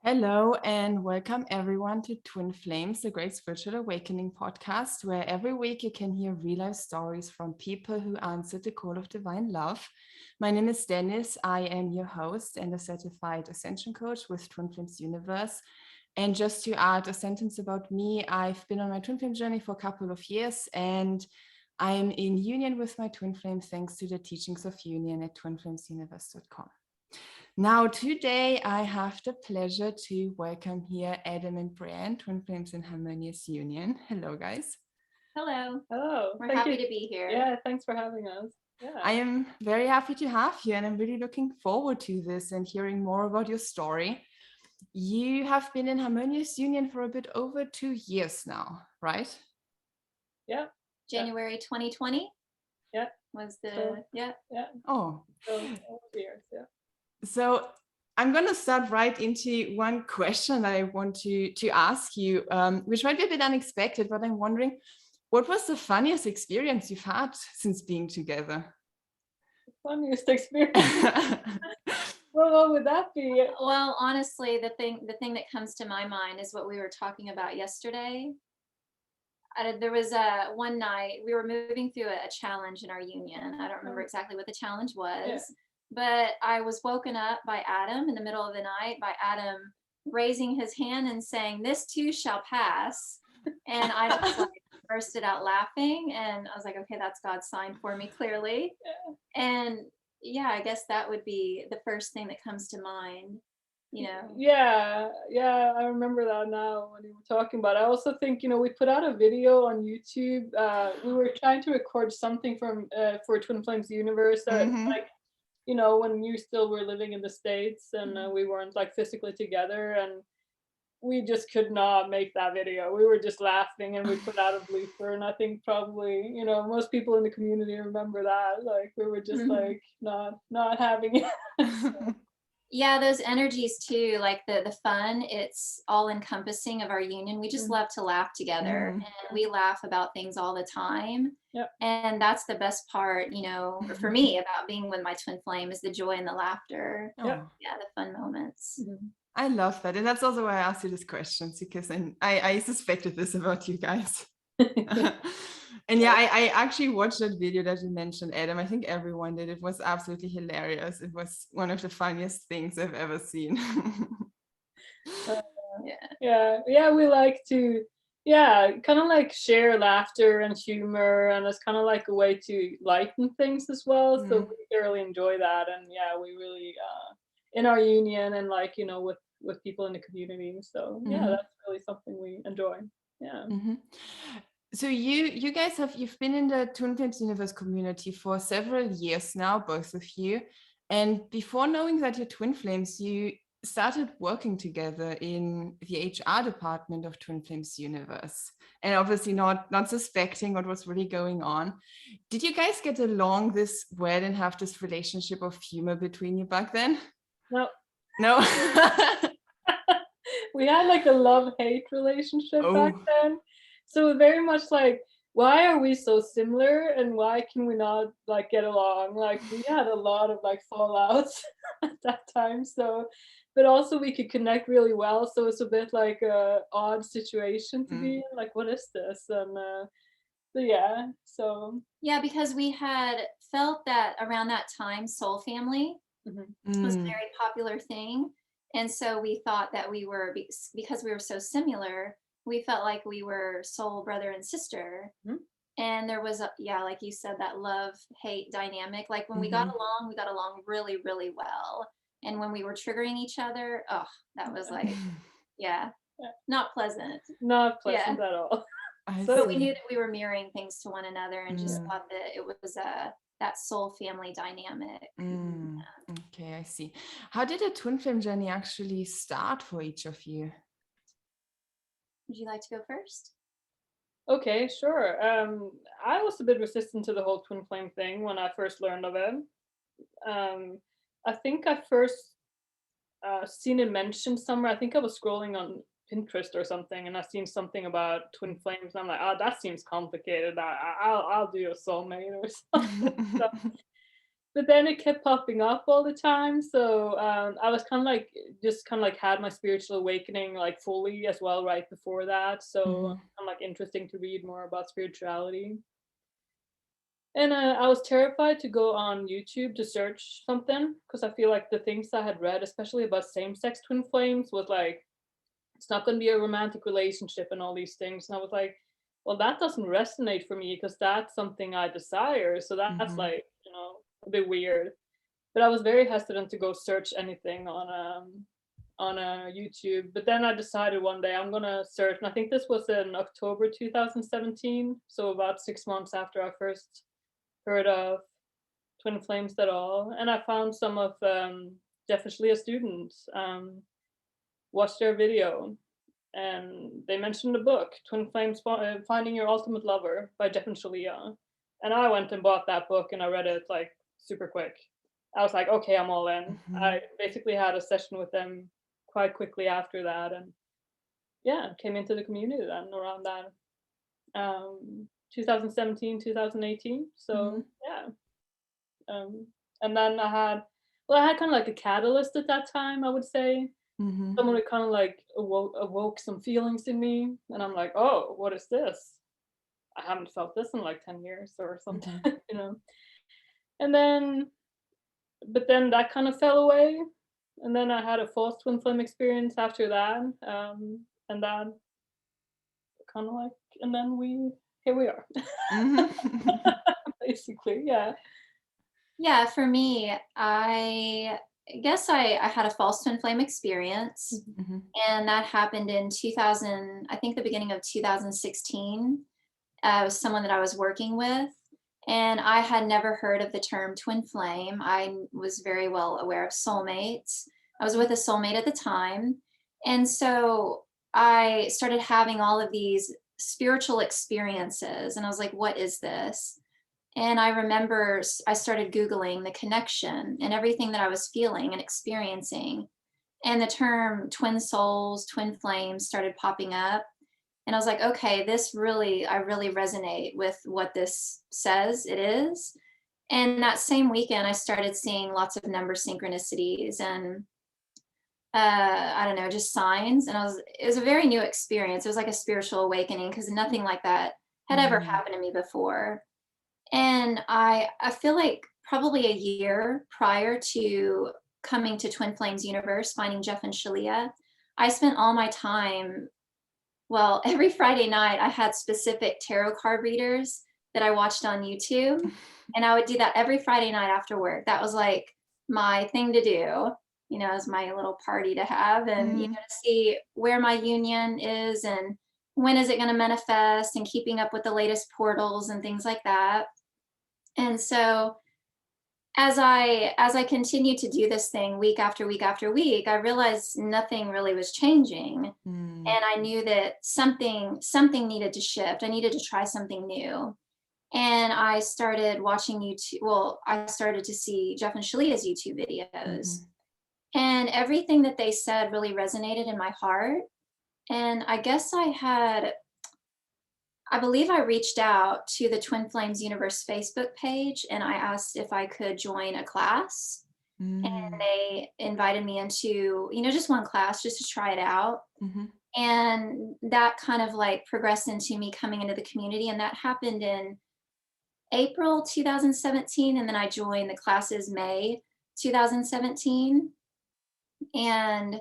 Hello and welcome everyone to Twin Flames, the Great Spiritual Awakening podcast, where every week you can hear real life stories from people who answered the call of divine love. My name is Dennis. I am your host and a certified ascension coach with Twin Flames Universe. And just to add a sentence about me, I've been on my Twin Flame journey for a couple of years and I'm in union with my Twin Flame thanks to the teachings of union at twinflamesuniverse.com. Now, today I have the pleasure to welcome here Adam and Breann, Twin Flames in Harmonious Union. Hello, guys. Hello. Hello. We're happy to be here. Yeah, thanks for having us. Yeah. I am very happy to have you, and I'm really looking forward to this and hearing more about your story. You have been in Harmonious Union for a bit over 2 years now, right? Yeah. January 2020. Yeah. Was the Yeah. Oh. So years, yeah. So I'm going to start right into one question that I want to ask you, which might be a bit unexpected, but I'm wondering, what was the funniest experience you've had since being together? Funniest experience. Well, what would that be? Well, honestly, the thing that comes to my mind is what we were talking about yesterday. There was one night we were moving through a challenge in our union. I don't remember exactly what the challenge was, but I was woken up by Adam in the middle of the night, by Adam raising his hand and saying, "This too shall pass." And I just like bursted out laughing, and I was like, okay, that's God's sign for me, clearly. And yeah, I guess that would be the first thing that comes to mind, you know. Yeah, I remember that now when you were talking about it. I also think, we put out a video on YouTube. We were trying to record something for Twin Flames Universe, like, when you still were living in the States and we weren't like physically together, and we just could not make that video. We were just laughing and we put out a blooper, and I think probably, most people in the community remember that. Like we were just like not having it. Yeah, those energies too, like the fun, it's all encompassing of our union. We just love to laugh together, and we laugh about things all the time. Yep. And that's the best part, for me about being with my twin flame, is the joy and the laughter. Yep. Yeah, the fun moments. I love that. And that's also why I asked you these questions, because I suspected this about you guys. And yeah, I actually watched that video that you mentioned, Adam. I think everyone did. It was absolutely hilarious. It was one of the funniest things I've ever seen. We like to kind of like share laughter and humor, and it's kind of like a way to lighten things as well. So we thoroughly enjoy that, and we really in our union and like with people in the community. So that's really something we enjoy. So you guys you've been in the Twin Flames Universe community for several years now, both of you. And before knowing that you're twin flames, you started working together in the HR department of Twin Flames Universe, and obviously not suspecting what was really going on. Did you guys get along this well and have this relationship of humor between you back then? No. We had like a love-hate relationship back then. So very much like, why are we so similar and why can we not like get along? Like we had a lot of like fallouts at that time. So, but also we could connect really well. So it's a bit like a odd situation to be in. Like, what is this? And yeah, because we had felt that around that time, soul family was a very popular thing. And so we thought that we were, because we were so similar, we felt like we were soul brother and sister. And there was like you said, that love-hate dynamic. Like when we got along really, really well. And when we were triggering each other, that was like, not pleasant. Not pleasant at all. So we knew that we were mirroring things to one another, and just thought that it was that soul family dynamic. Okay, I see. How did the twin flame journey actually start for each of you? Would you like to go first? Okay, sure. I was a bit resistant to the whole twin flame thing when I first learned of it. I think I first seen it mentioned somewhere. I think I was scrolling on Pinterest or something, and I seen something about twin flames. And I'm like, oh, that seems complicated. I'll do a soulmate or something. but then it kept popping up all the time. So I was kind of like, just kind of like had my spiritual awakening like fully as well right before that. So I'm like interesting to read more about spirituality. And I was terrified to go on YouTube to search something because I feel like the things I had read, especially about same-sex twin flames, was like, it's not going to be a romantic relationship and all these things. And I was like, well, that doesn't resonate for me because that's something I desire. So that's like, you know, a bit weird. But I was very hesitant to go search anything on a YouTube. But then I decided one day I'm gonna search, and I think this was in October 2017, so about 6 months after I first heard of twin flames at all. And I found some of Jeff and Shlea's students, watched their video, and they mentioned the book Twin Flames Finding Your Ultimate Lover by Jeff and Shlea. And I went and bought that book and I read it like super quick. I was like, okay, I'm all in. I basically had a session with them quite quickly after that, and yeah, came into the community then around that 2017, 2018. So yeah. And then I had kind of like a catalyst at that time, I would say. Someone who kind of like awoke some feelings in me, and I'm like, oh, what is this? I haven't felt this in like 10 years or something, you know. And then, but then that kind of fell away, and then I had a false twin flame experience after that, and that kind of like, and then here we are, basically, yeah. Yeah, for me, I guess I had a false twin flame experience, and that happened in 2000, I think the beginning of 2016. It was someone that I was working with, and I had never heard of the term twin flame. I was very well aware of soulmates. I was with a soulmate at the time, and so I started having all of these spiritual experiences, and I was like, what is this? And I remember I started Googling the connection and everything that I was feeling and experiencing. And the term twin souls, twin flames started popping up. And I was like, okay, I really resonate with what this says it is. And that same weekend, I started seeing lots of number synchronicities and I don't know, just signs. And it was a very new experience. It was like a spiritual awakening because nothing like that had ever happened to me before. And I feel like probably a year prior to coming to Twin Flames Universe, finding Jeff and Shlea, I spent all my time, well, every Friday night I had specific tarot card readers that I watched on YouTube. And I would do that every Friday night after work. That was like my thing to do, you know, as my little party to have, and, you know, to see where my union is and when is it going to manifest, and keeping up with the latest portals and things like that. And so as I continued to do this thing week after week after week, I realized nothing really was changing. And I knew that something needed to shift. I needed to try something new. And I started watching YouTube. Well, I started to see Jeff and Shalea's YouTube videos. And everything that they said really resonated in my heart. And I guess I believe I reached out to the Twin Flames Universe Facebook page and I asked if I could join a class. And they invited me into, you know, just one class just to try it out. And that kind of like progressed into me coming into the community. And that happened in April 2017. And then I joined the classes May 2017. And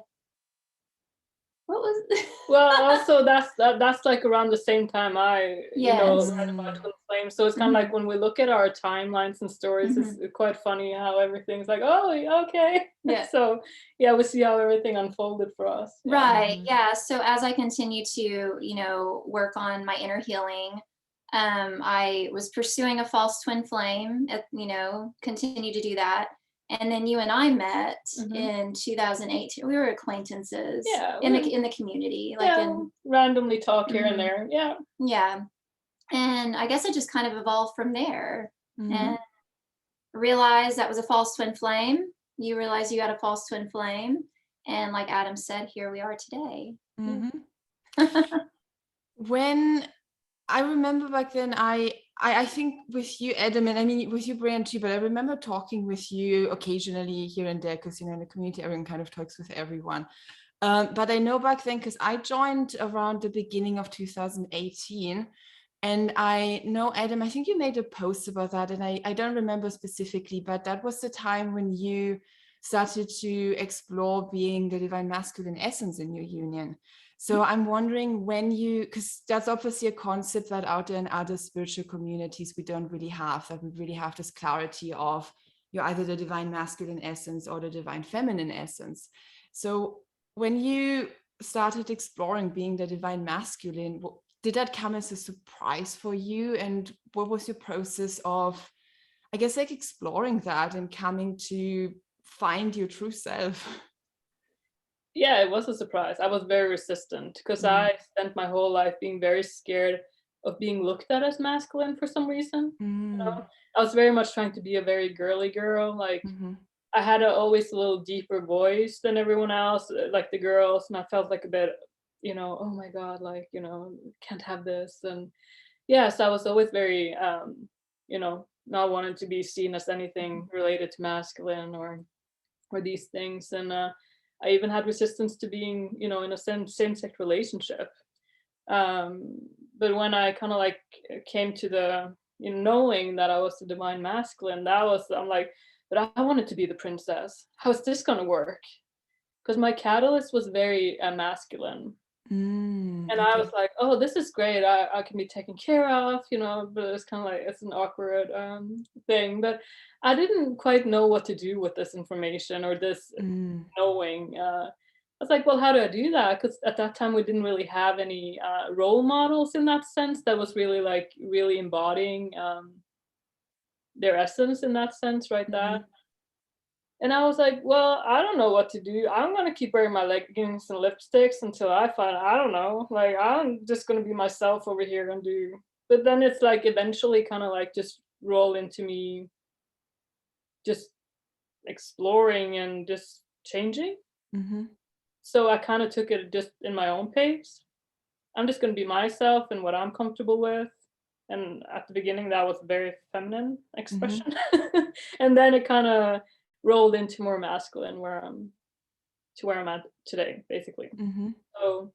what was well, also that's like around the same time I you know read about twin flames, so it's kind of like when we look at our timelines and stories, it's quite funny how everything's like, oh, okay, so yeah, we see how everything unfolded for us, right. Yeah, so as I continue to, you know, work on my inner healing, I was pursuing a false twin flame, you know, continue to do that. And then you and I met in 2018. We were acquaintances in the community, like randomly talk here and there. Yeah. And I guess it just kind of evolved from there. And realized that was a false twin flame. You realize you had a false twin flame. And like Adam said, here we are today. When I remember back then, I I think with you, Adam, and I mean with you, Breann, too, but I remember talking with you occasionally here and there, because, you know, in the community, everyone kind of talks with everyone. But I know back then, because I joined around the beginning of 2018, and I know, Adam, I think you made a post about that, and I don't remember specifically, but that was the time when you started to explore being the divine masculine essence in your union. So I'm wondering when you, because that's obviously a concept that out there in other spiritual communities we don't really have, that we really have this clarity of you're either the divine masculine essence or the divine feminine essence. So when you started exploring being the divine masculine, did that come as a surprise for you? And what was your process of, I guess, like exploring that and coming to find your true self? Yeah, it was a surprise. I was very resistant because I spent my whole life being very scared of being looked at as masculine for some reason. You know, I was very much trying to be a very girly girl. Like I had always a little deeper voice than everyone else, like the girls, and I felt like a bit, you know, oh my God, like, you know, can't have this. And yeah, so I was always very, you know, not wanting to be seen as anything related to masculine or these things. And I even had resistance to being, you know, in a same-sex relationship. But when I kind of like came to the, you know, knowing that I was the divine masculine, that was, I'm like, but I wanted to be the princess. How's this gonna work? Because my catalyst was very masculine. And Okay. I was like, oh, this is great. I can be taken care of, you know, but it's kind of like, it's an awkward thing. But I didn't quite know what to do with this information or this knowing. I was like, well, how do I do that? Because at that time, we didn't really have any role models in that sense that was really like really embodying their essence in that sense, right there. And I was like, well, I don't know what to do. I'm gonna keep wearing my leggings and lipsticks until I find, I don't know, like I'm just gonna be myself over here and do. But then it's like eventually kind of like just roll into me just exploring and just changing. So I kind of took it just in my own pace. I'm just gonna be myself and what I'm comfortable with. And at the beginning, that was a very feminine expression. And then it kind of rolled into more masculine where I'm at today, basically. So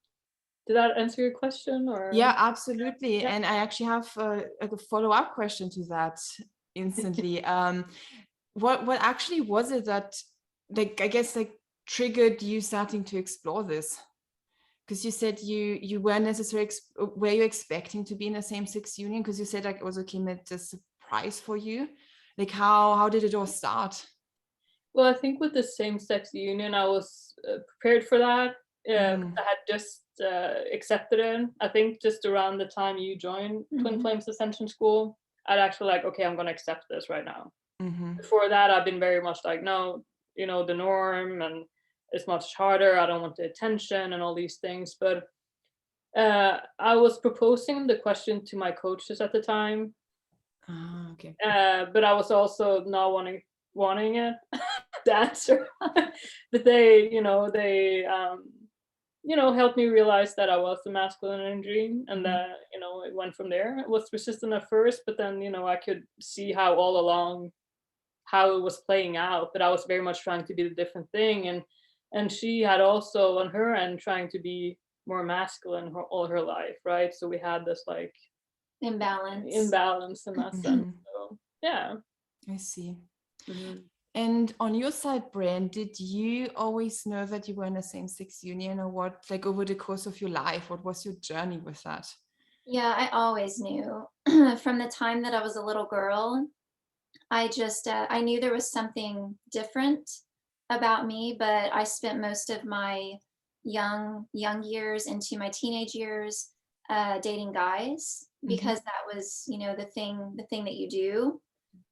did that answer your question? Or Yeah, absolutely. Yeah. And I actually have a follow-up question to that instantly. What actually was it that, like, I guess, like, triggered you starting to explore this? Because you said you weren't necessarily were you expecting to be in a same-sex union? Because you said like it also came as a surprise for you. Like how did it all start? Well, I think with the same-sex union, I was prepared for that. 'Cause I had just accepted it. I think just around the time you joined Twin Flames Ascension School, I'd actually like, okay, I'm gonna accept this right now. Before that, I've been very much like, no, you know, the norm, and it's much harder. I don't want the attention and all these things. But I was proposing the question to my coaches at the time. Okay. But I was also not wanting it, the answer. But they, helped me realize that I was the masculine energy, and that, it went from there. It was resistant at first, but then, I could see how all along how it was playing out, but I was very much trying to be the different thing. And she had also on her end trying to be more masculine all her life, right? So we had this like imbalance in that sense. So yeah. I see. And on your side, Breann, did you always know that you were in a same-sex union, or what, like over the course of your life, what was your journey with that? Yeah, I always knew from the time that I was a little girl. I just I knew there was something different about me, but I spent most of my young years into my teenage years dating guys, because that was, the thing that you do.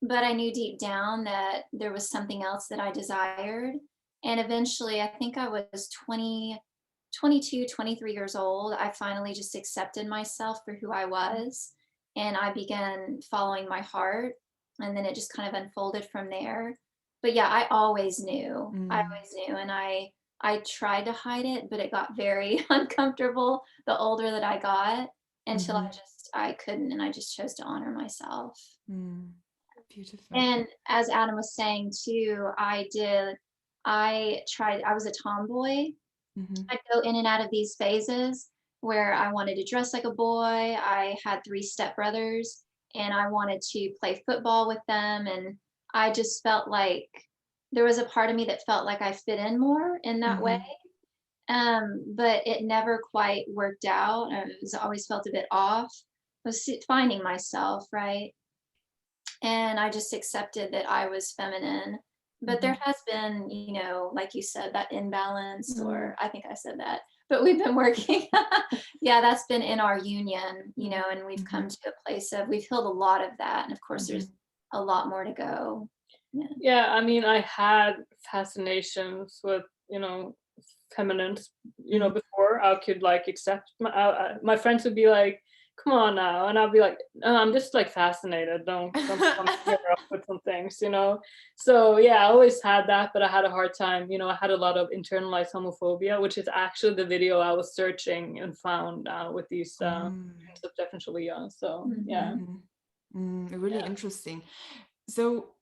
But I knew deep down that there was something else that I desired. And eventually, I think I was 22, 23 years old, I finally just accepted myself for who I was. And I began following my heart. And then it just kind of unfolded from there. But yeah, I always knew. I always knew. And I tried to hide it, but it got very uncomfortable the older that I got, until I just I couldn't, and I just chose to honor myself. Beautiful. And as Adam was saying too, I was a tomboy. I'd go in and out of these phases where I wanted to dress like a boy. I had 3 stepbrothers and I wanted to play football with them. And I just felt like there was a part of me that felt like I fit in more in that way. But it never quite worked out. I always felt a bit off. I was finding myself, right? And I just accepted that I was feminine. But there has been, you know, like you said, that imbalance, or I think I said that, but we've been working. Yeah, that's been in our union, you know, and we've come to a place of, we've healed a lot of that. And of course, there's a lot more to go. Yeah, I mean, I had fascinations with, you know, feminine, you know, before I could like accept my friends would be like, come on now, and I'll be like, no, I'm just like fascinated, don't scare up with some things, you know. So yeah, I always had that, but I had a hard time, you know. I had a lot of internalized homophobia, which is actually the video I was searching and found with these of differential Leah. So yeah. Really interesting. So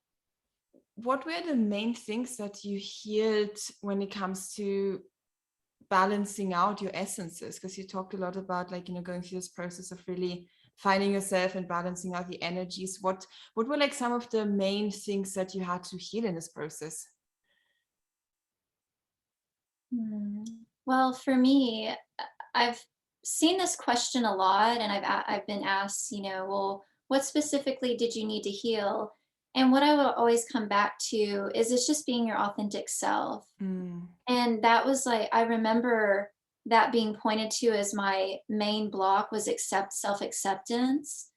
what were the main things that you healed when it comes to balancing out your essences? Because you talked a lot about, like, you know, going through this process of really finding yourself and balancing out the energies. What were like some of the main things that you had to heal in this process? Well, for me, I've seen this question a lot, and I've been asked, you know, well, what specifically did you need to heal? And what I will always come back to is it's just being your authentic self. And that was like, I remember that being pointed to as my main block was self-acceptance.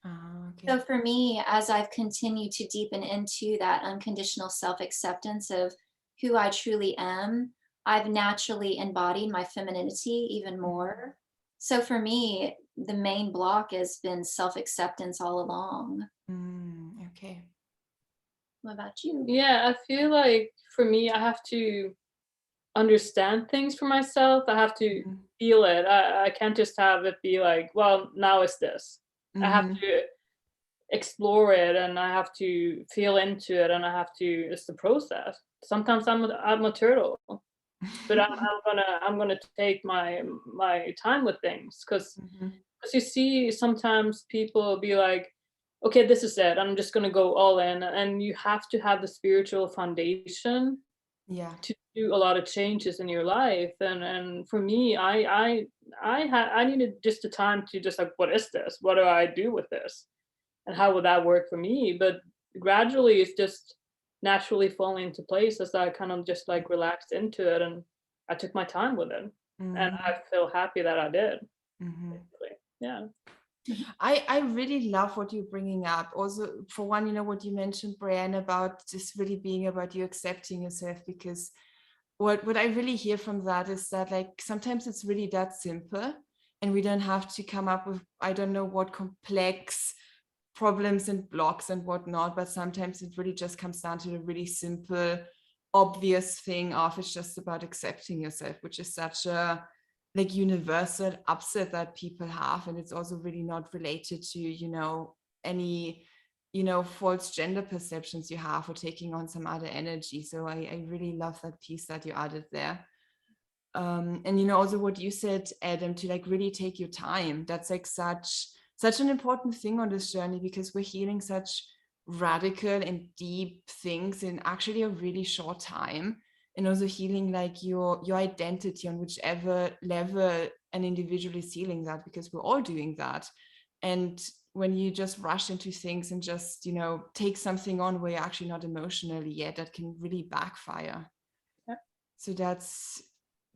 So for me, as I've continued to deepen into that unconditional self-acceptance of who I truly am, I've naturally embodied my femininity even more. So for me, the main block has been self-acceptance all along. Okay. What about you? Yeah, I feel like for me, I have to understand things for myself. I have to feel it. I can't just have it be like, well, now it's this. I have to explore it, and I have to feel into it, and I have to, it's the process. Sometimes I'm a turtle, but I'm gonna take my time with things, because you see sometimes people be like, okay, this is it, I'm just gonna go all in, and you have to have the spiritual foundation to do a lot of changes in your life. And for me, I needed just the time to just like, what is this? What do I do with this? And how would that work for me? But gradually it's just naturally falling into place as I kind of just like relaxed into it, and I took my time with it. And I feel happy that I did. Yeah. I really love what you're bringing up. Also, for one, you know, what you mentioned, Breann, about just really being about you accepting yourself, because what I really hear from that is that, like, sometimes it's really that simple, and we don't have to come up with, I don't know what complex problems and blocks and whatnot, but sometimes it really just comes down to the really simple, obvious thing of, it's just about accepting yourself, which is such a like universal upset that people have. And it's also really not related to, you know, any, you know, false gender perceptions you have or taking on some other energy. So I really love that piece that you added there. And, you know, also what you said, Adam, to like really take your time. That's like such an important thing on this journey, because we're healing such radical and deep things in actually a really short time. And also healing like your identity on whichever level an individual is healing that, because we're all doing that. And when you just rush into things and just, you know, take something on where you're actually not emotionally yet, that can really backfire. So that's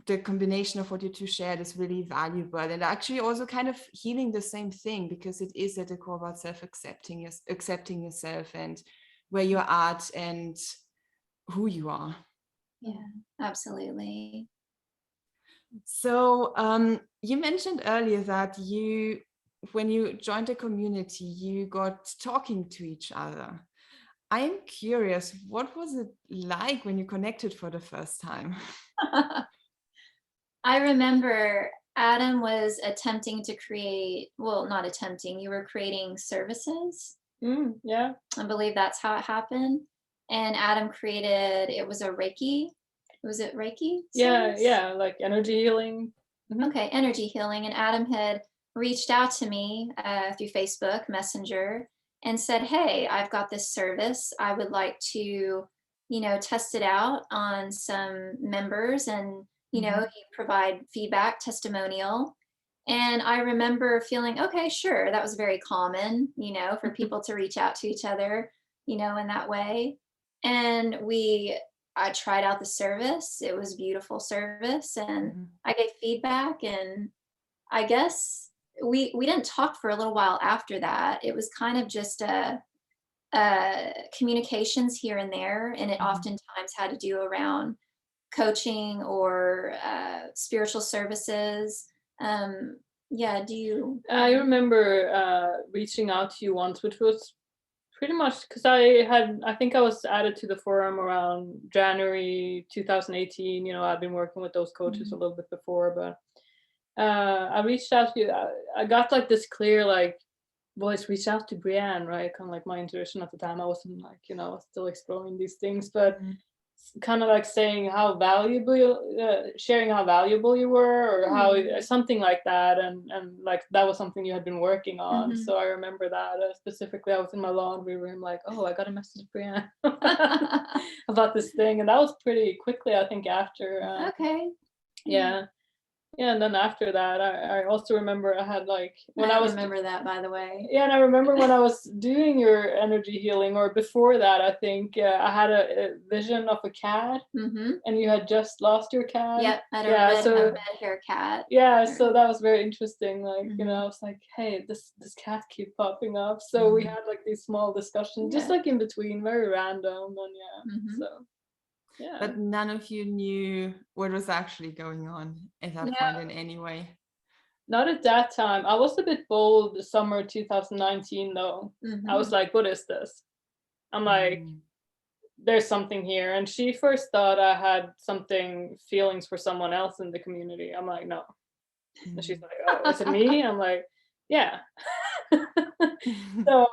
the combination of what you two shared is really valuable, and actually also kind of healing the same thing, because it is at the core about accepting yourself and where you're at and who you are. Yeah, absolutely. So you mentioned earlier that when you joined the community, you got talking to each other. I'm curious, what was it like when you connected for the first time? I remember Adam was attempting to create, well, not attempting, you were creating services. Yeah. I believe that's how it happened. And Adam created, it was a Reiki. Was it Reiki? Yeah, like energy healing. Okay, energy healing. And Adam had reached out to me through Facebook Messenger and said, hey, I've got this service. I would like to, test it out on some members and, you provide feedback, testimonial. And I remember feeling, okay, sure, that was very common, for people to reach out to each other, in that way. And I tried out the service. It was a beautiful service, and I gave feedback, and I guess we didn't talk for a little while after that. It was kind of just communications here and there, and it oftentimes had to do around coaching or spiritual services. Yeah, do you? I remember reaching out to you once, which was pretty much because I think I was added to the forum around January 2018. I've been working with those coaches a little bit before, but I reached out to you. I got like this clear like voice, reach out to Breann, right? Kind of like my intuition at the time. I wasn't like, still exploring these things, but kind of like saying how valuable, sharing how valuable you were, or how something like that, and like that was something you had been working on. So I remember that specifically. I was in my laundry room, like, oh, I got a message to Breann about this thing, and that was pretty quickly, I think, after. Okay. Yeah, and then after that, I also remember I had like when I was remember that, by the way. Yeah, and I remember when I was doing your energy healing, or before that, I think I had a vision of a cat, and you had just lost your cat. Yep, I had a red hair cat. Yeah, so that was very interesting. Like, I was like, hey, this cat keep popping up. So we had like these small discussions, just like in between, very random, and so. Yeah. But none of you knew what was actually going on at that point in any way. Not at that time. I was a bit bold the summer 2019 though. I was like, what is this? I'm like, there's something here. And she first thought I had feelings for someone else in the community. I'm like, no. And she's like, oh, is it me? I'm like, yeah. So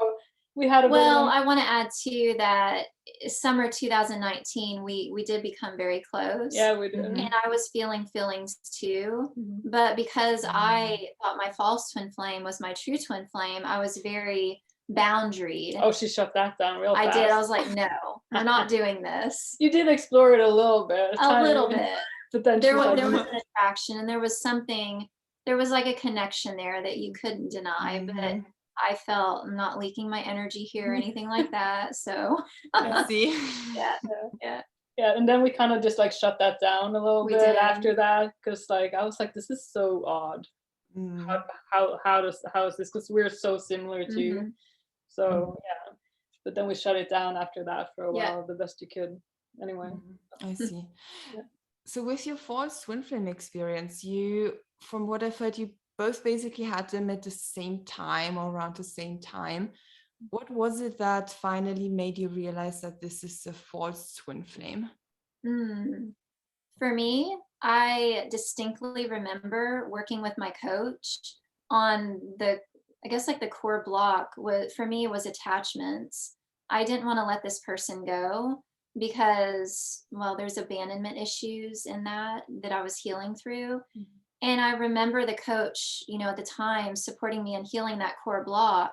we had I want to add too that summer 2019 we did become very close. Yeah, we did. And I was feeling feelings too, but because I thought my false twin flame was my true twin flame, I was very boundaried. Oh, she shut that down real fast. I did. I was like, no, we're not doing this. You did explore it a little bit. A little bit. But then there was an attraction, and there was like a connection there that you couldn't deny, but I felt I'm not leaking my energy here or anything like that. So see. Yeah, and then we kind of just like shut that down a little bit after that, because like I was like, this is so odd. How is this? Because we're so similar too. So yeah, but then we shut it down after that for a while, the best you could. Anyway, I see. So with your false twin flame experience, from what I've heard, you both basically had them at the same time or around the same time. What was it that finally made you realize that this is a false twin flame? For me, I distinctly remember working with my coach on the core block for me was attachments. I didn't want to let this person go because, there's abandonment issues in that I was healing through. And I remember the coach, at the time supporting me in healing that core block.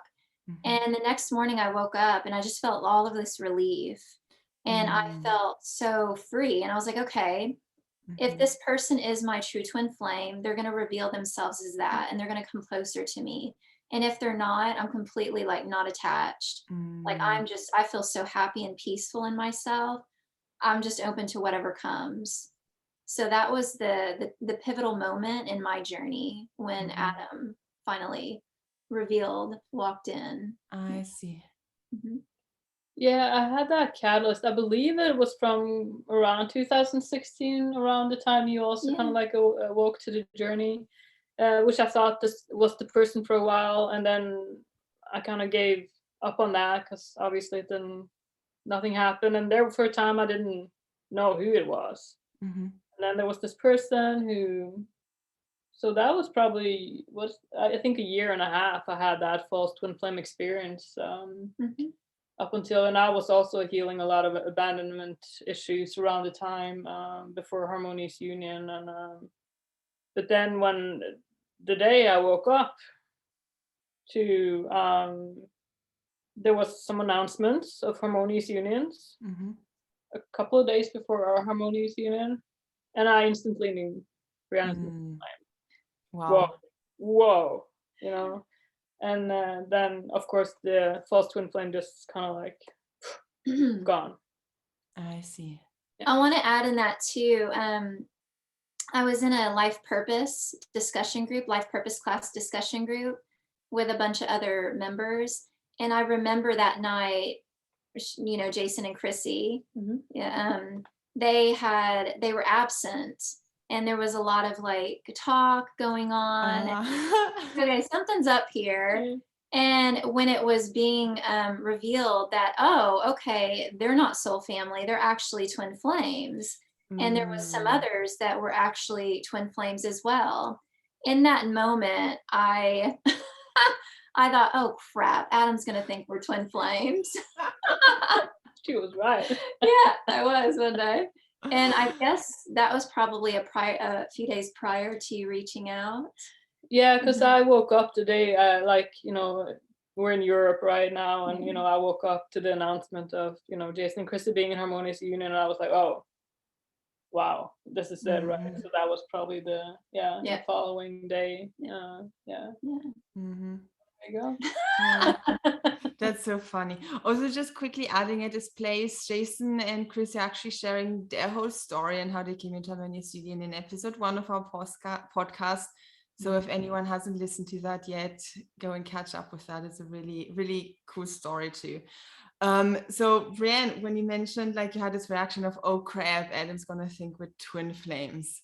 And the next morning I woke up and I just felt all of this relief, and I felt so free. And I was like, okay, if this person is my true twin flame, they're going to reveal themselves as that, and they're going to come closer to me. And if they're not, I'm completely like not attached. Like I feel so happy and peaceful in myself. I'm just open to whatever comes. So that was the pivotal moment in my journey when Adam finally walked in. I see. Yeah, I had that catalyst. I believe it was from around 2016, around the time you also kind of like awoke to the journey, which I thought this was the person for a while, and then I kind of gave up on that because obviously nothing happened, and there for a time I didn't know who it was. And then there was this person who So that was probably I think a year and a half I had that false twin flame experience. Up until, and I was also healing a lot of abandonment issues around the time before Harmonious Union, and but then when the day I woke up to there was some announcements of Harmonious Unions a couple of days before our Harmonious Union, and I instantly knew Breann. Wow. Whoa, you know. And then of course the false twin flame just kind of like gone. I see. I want to add in that too. I was in a life purpose class discussion group with a bunch of other members. And I remember that night, you know, Jason and Chrissy, they were absent, and there was a lot of like talk going on. Okay, something's up here. And when it was being revealed that, oh, okay, they're not soul family, they're actually twin flames. And there was some others that were actually twin flames as well. In that moment, I thought, oh crap, Adam's gonna think we're twin flames. She was right. Yeah, I was one day. And I guess that was probably a few days prior to you reaching out. Yeah, because I woke up today, like, you know, we're in Europe right now, and you know, I woke up to the announcement of, you know, Jason and Chrissy being in Harmonious Union, and I was like, oh, wow, this is it, right? So that was probably the following day. There you go. That's so funny. Also, just quickly adding at this place, Jason and Chris are actually sharing their whole story and how they came into Harmonious Union in episode 1 of our podcast. So if anyone hasn't listened to that yet, go and catch up with that. It's a really, really cool story too. So Breann, when you mentioned like you had this reaction of, oh crap, Adam's gonna think we're twin flames.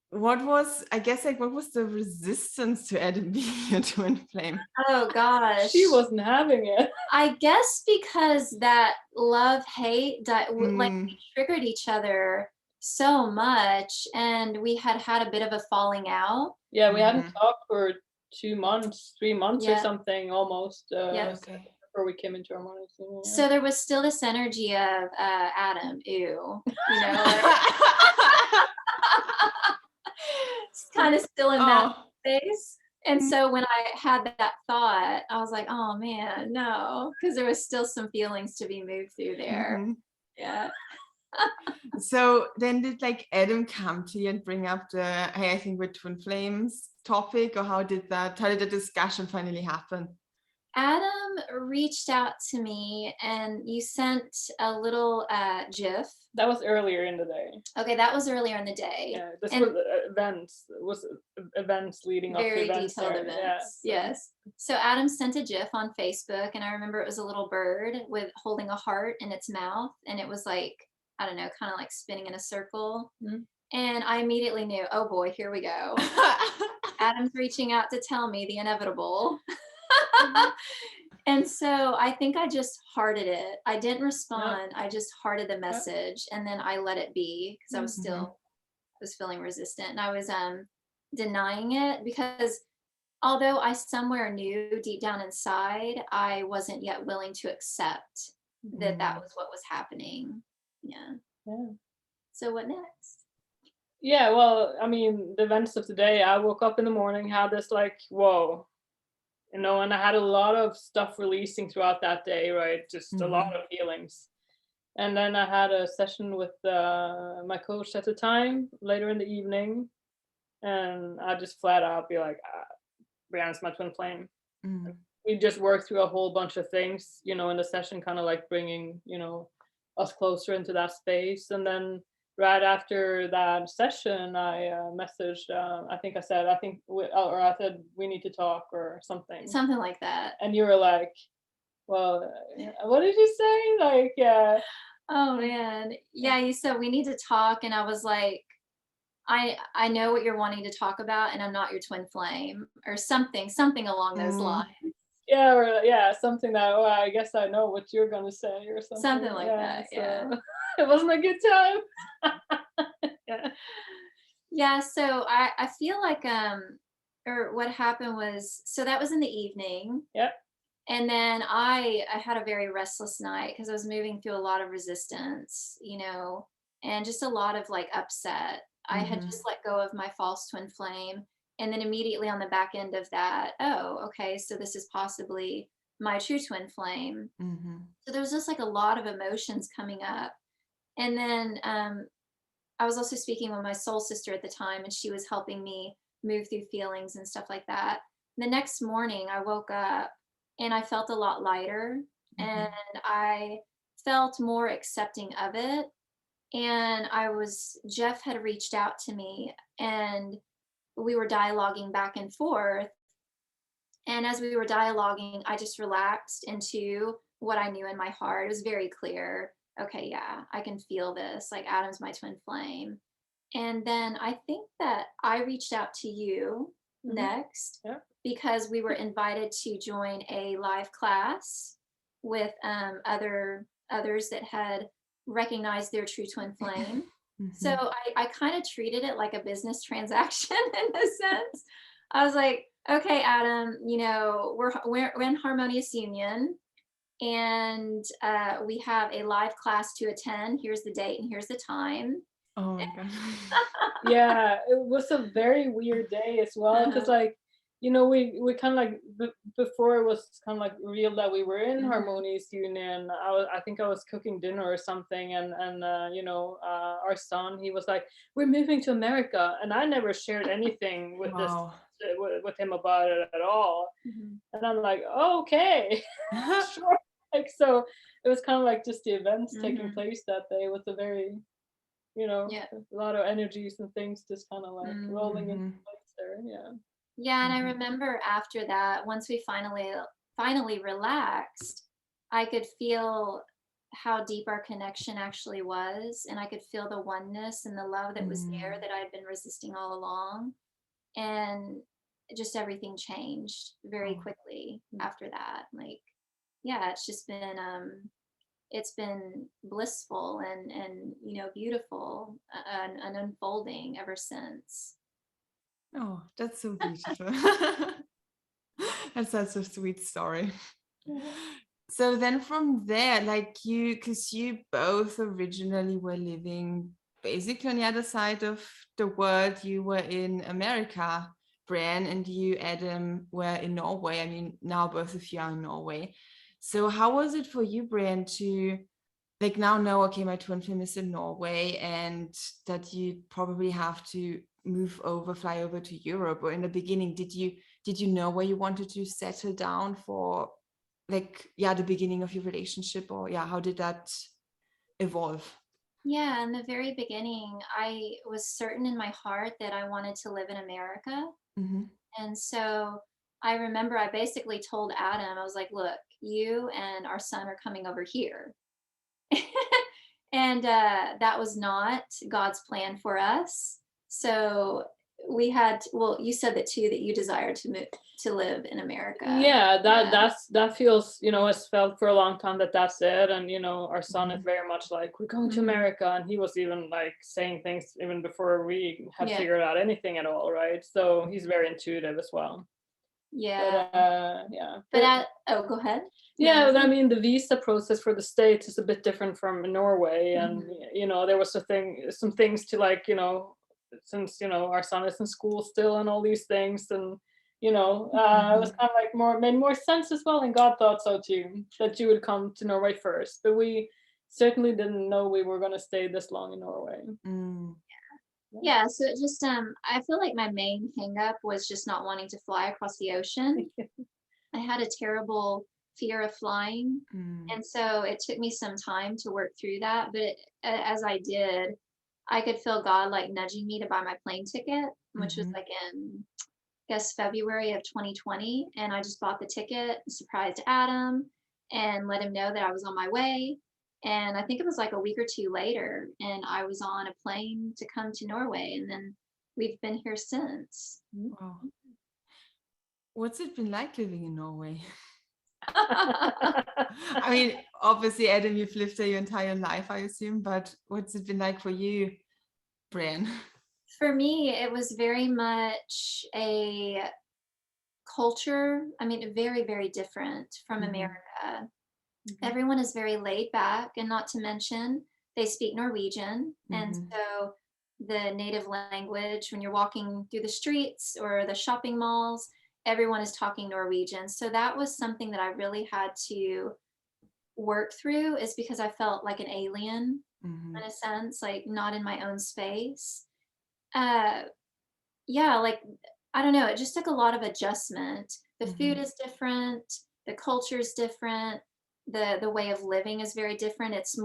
What was the resistance to Adam being a twin flame? Oh gosh. She wasn't having it. I guess because that love-hate like we triggered each other so much, and we had a bit of a falling out. Yeah, we hadn't talked for 2 months, 3 months or something almost. Before we came into Harmonious Union. So there was still this energy of Adam, ew, you know. It's kind of still in that space. And so when I had that thought, I was like, oh man, no, because there was still some feelings to be moved through there. Yeah. So then did like Adam come to you and bring up the, hey, I think we're twin flames topic, or how did the discussion finally happen? Adam reached out to me, and you sent a little GIF. That was earlier in the day. Okay, that was earlier in the day. Yeah, this was events leading up to events. Very detailed events. Yeah, yes. So Adam sent a GIF on Facebook, and I remember it was a little bird with holding a heart in its mouth, and it was like, I don't know, kind of like spinning in a circle. And I immediately knew, oh boy, here we go. Adam's reaching out to tell me the inevitable. And so I think I just hearted it. I didn't respond. I just hearted the message, and then I let it be because I was feeling resistant, and I was denying it, because although I somewhere knew deep down inside, I wasn't yet willing to accept that was what was happening. Yeah. So what next? Yeah, well, I mean, the events of today, I woke up in the morning, had this like, whoa, you know, and I had a lot of stuff releasing throughout that day, right? Just a lot of feelings. And then I had a session with my coach at the time, later in the evening, and I just flat out be like, Breann's my twin flame. We just worked through a whole bunch of things, you know, in the session, kind of like bringing, you know, us closer into that space. And then right after that session, I messaged, I said we need to talk or something. Something like that. And you were like, well, what did you say? Like, yeah. Oh man. Yeah, you said we need to talk, and I was like, I know what you're wanting to talk about, and I'm not your twin flame, or something along those lines. Yeah, or something that, oh, I guess I know what you're gonna say, or something. Something like that, yeah. It wasn't a good time. Yeah, so I feel like or what happened was, so that was in the evening. Yeah. And then I had a very restless night because I was moving through a lot of resistance, and just a lot of like upset. I had Mm-hmm. just let go of my false twin flame. And then immediately on the back end of that, oh, okay, so this is possibly my true twin flame. Mm-hmm. So there was just like a lot of emotions coming up. And then I was also speaking with my soul sister at the time, and she was helping me move through feelings and stuff like that. The next morning, I woke up and I felt a lot lighter, Mm-hmm. and I felt more accepting of it. And Jeff had reached out to me, and we were dialoguing back and forth. And as we were dialoguing, I just relaxed into what I knew in my heart. It was very clear. Okay, yeah, I can feel this. Like Adam's my twin flame. And then I think that I reached out to you next Yeah. because we were invited to join a live class with others that had recognized their true twin flame. So Mm-hmm. I kind of treated it like a business transaction in a sense. I was like, okay, Adam, we're in Harmonious Union, and we have a live class to attend. Here's the date and here's the time. Oh my God. Yeah, it was a very weird day as well, because like, we kind of like before it was kind of like real that we were in Harmonious Union. I think I was cooking dinner or something, and our son, he was like, we're moving to America, and I never shared anything with this Wow. with him about it at all. Mhm. And I'm like, oh, okay. Sure. Like, so it was kind of like just the events taking Mhm. place that day with a very, Yeah. a lot of energies and things just kind of like rolling into Mm-hmm. place there. Yeah. Yeah, and I Mm-hmm. remember after that, once we finally relaxed, I could feel how deep our connection actually was, and I could feel the oneness and the love that was there that I had been resisting all along. And just everything changed very Oh. quickly after that. Like, yeah, it's been blissful and beautiful, and unfolding ever since. Oh, that's so beautiful. That's such a sweet story. So then from there, like because you both originally were living basically on the other side of the world. You were in America, Breann, and you, Adam, were in Norway. I mean, now both of you are in Norway. So how was it for you, Breann, to like now know, okay, my twin flame is in Norway, and that you probably have to fly over to Europe? Or in the beginning, did you know where you wanted to settle down for, like, yeah, the beginning of your relationship? Or yeah, how did that evolve? Yeah, in the very beginning, I was certain in my heart that I wanted to live in America. Mm-hmm. And so I remember I basically told Adam, I was like, look, you and our son are coming over here. And that was not God's plan for us. So well, you said that too, that you desire to live in America. Yeah, Yeah. that feels, it's felt for a long time that that's it. And our son is Mm-hmm. very much like, we're going to Mhm. America, and he was even like saying things even before we had Yeah. figured out anything at all, right? So he's very intuitive as well. Yeah. Yeah. But oh, go ahead. Yeah, but I mean, the visa process for the States is a bit different from Norway, and there was some things to like, since our son is in school still and all these things, and it was kind of like made more sense as well, and God thought so too, that you would come to Norway first, but we certainly didn't know we were going to stay this long in Norway. Mm. Yeah, so it just I feel like my main hang up was just not wanting to fly across the ocean. I had a terrible fear of flying. Mm. And so it took me some time to work through that. But as I did, I could feel God like nudging me to buy my plane ticket, which was Mm-hmm. like in, I guess, February of 2020. And I just bought the ticket, surprised Adam, and let him know that I was on my way. And I think it was like a week or two later, and I was on a plane to come to Norway. And then we've been here since. Wow. What's it been like living in Norway? I mean, obviously, Adam, you've lived there your entire life, I assume, but what's it been like for you, Breann? For me, it was very much a culture. I mean, very, very different from America. Everyone is very laid back, and not to mention they speak Norwegian. And so the native language, when you're walking through the streets or the shopping malls, everyone is talking Norwegian. So that was something that I really had to work through, is because I felt like an alien in a sense, like not in my own space. Yeah, like I don't know, it just took a lot of adjustment. The food is different, the culture is different, the way of living is very different. It's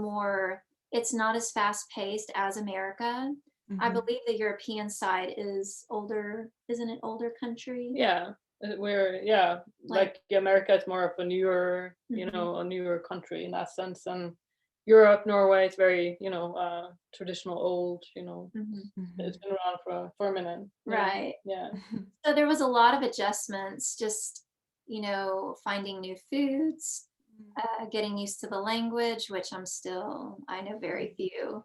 not as fast paced as America. I believe the European side is older, isn't it, older country? Yeah, like America is more of a newer, a newer country in that sense, and Europe, Norway is very, traditional, old, it's been around for a minute. Right. Yeah. So there was a lot of adjustments, just, finding new foods, getting used to the language, which I know very few